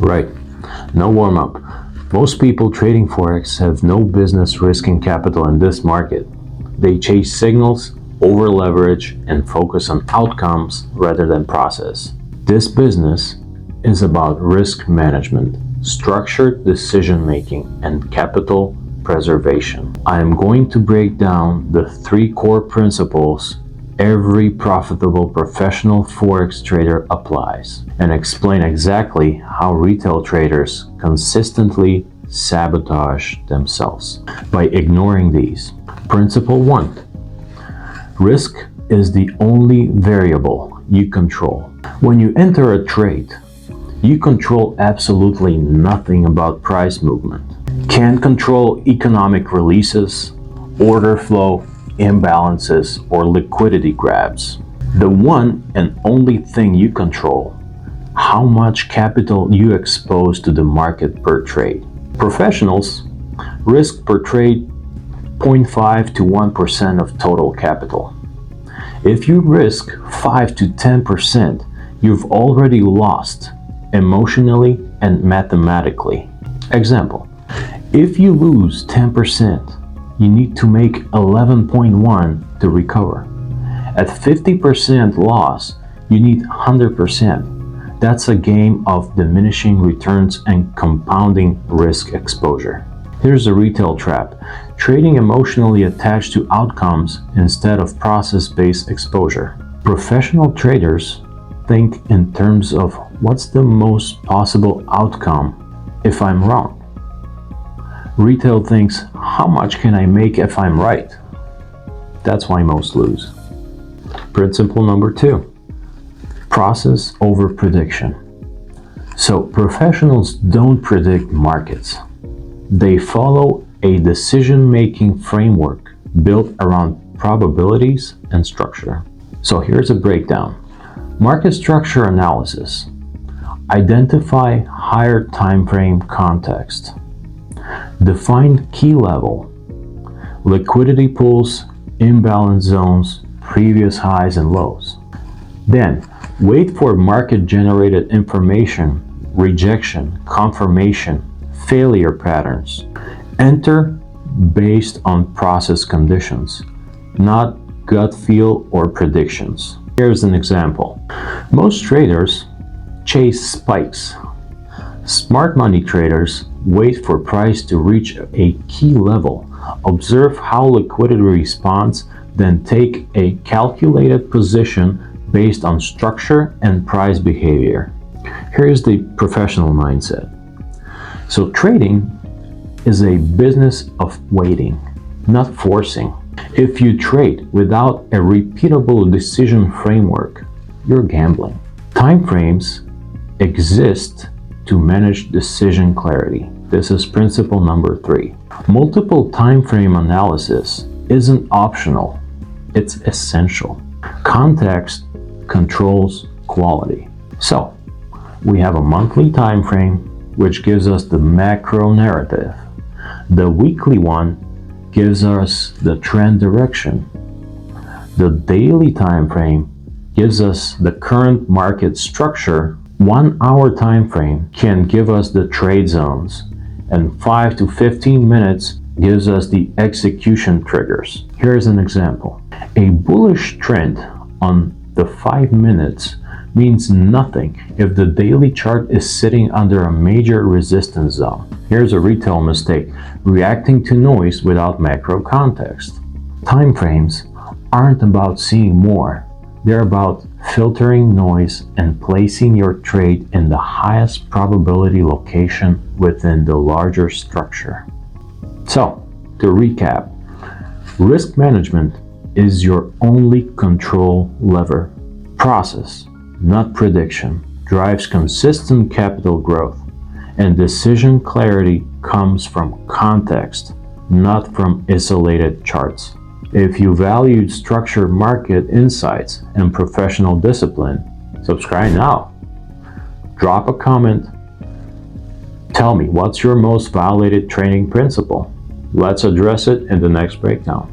Right, no warm-up. Most people trading Forex have no business risking capital in this market. They chase signals, over-leverage, and focus on outcomes rather than process. This business is about risk management, structured decision-making, and capital preservation. I am going to break down the 3 core principles every profitable professional Forex trader applies, and explain exactly how retail traders consistently sabotage themselves by ignoring these. Principle 1. Risk is the only variable you control. When you enter a trade, you control absolutely nothing about price movement. Can't control economic releases, order flow, imbalances, or liquidity grabs. The one and only thing you control, how much capital you expose to the market per trade. Professionals risk per trade 0.5 to 1% of total capital. If you risk 5 to 10%, you've already lost emotionally and mathematically. Example, if you lose 10%, you need to make 11.1 to recover. At 50% loss, you need 100%. That's a game of diminishing returns and compounding risk exposure. Here's a retail trap: trading emotionally attached to outcomes instead of process-based exposure. Professional traders think in terms of what's the most possible outcome if I'm wrong. Retail thinks, how much can I make if I'm right? That's why most lose. Principle number 2. Process over prediction. So professionals don't predict markets. They follow a decision-making framework built around probabilities and structure. So here's a breakdown. Market structure analysis. Identify higher time frame context. Define key level, liquidity pools, imbalance zones, previous highs and lows. Then, wait for market-generated information, rejection, confirmation, failure patterns. Enter based on process conditions, not gut feel or predictions. Here's an example. Most traders chase spikes. Smart money traders wait for price to reach a key level, observe how liquidity responds, then take a calculated position based on structure and price behavior. Here's the professional mindset. So trading is a business of waiting, not forcing. If you trade without a repeatable decision framework, you're gambling. Timeframes exist to manage decision clarity. This is principle number 3. Multiple time frame analysis isn't optional, it's essential. Context controls quality. So, we have a monthly time frame, which gives us the macro narrative. The weekly one gives us the trend direction. The daily time frame gives us the current market structure. 1 hour time frame can give us the trade zones, and 5 to 15 minutes gives us the execution triggers. Here's an example. A bullish trend on the 5 minutes means nothing if the daily chart is sitting under a major resistance zone. Here's a retail mistake: reacting to noise without macro context. Time frames aren't about seeing more. They're about filtering noise and placing your trade in the highest probability location within the larger structure. So, to recap, risk management is your only control lever. Process, not prediction, drives consistent capital growth, and decision clarity comes from context, not from isolated charts. If you valued structured market insights and professional discipline, subscribe now. Drop a comment. Tell me, what's your most violated trading principle? Let's address it in the next breakdown.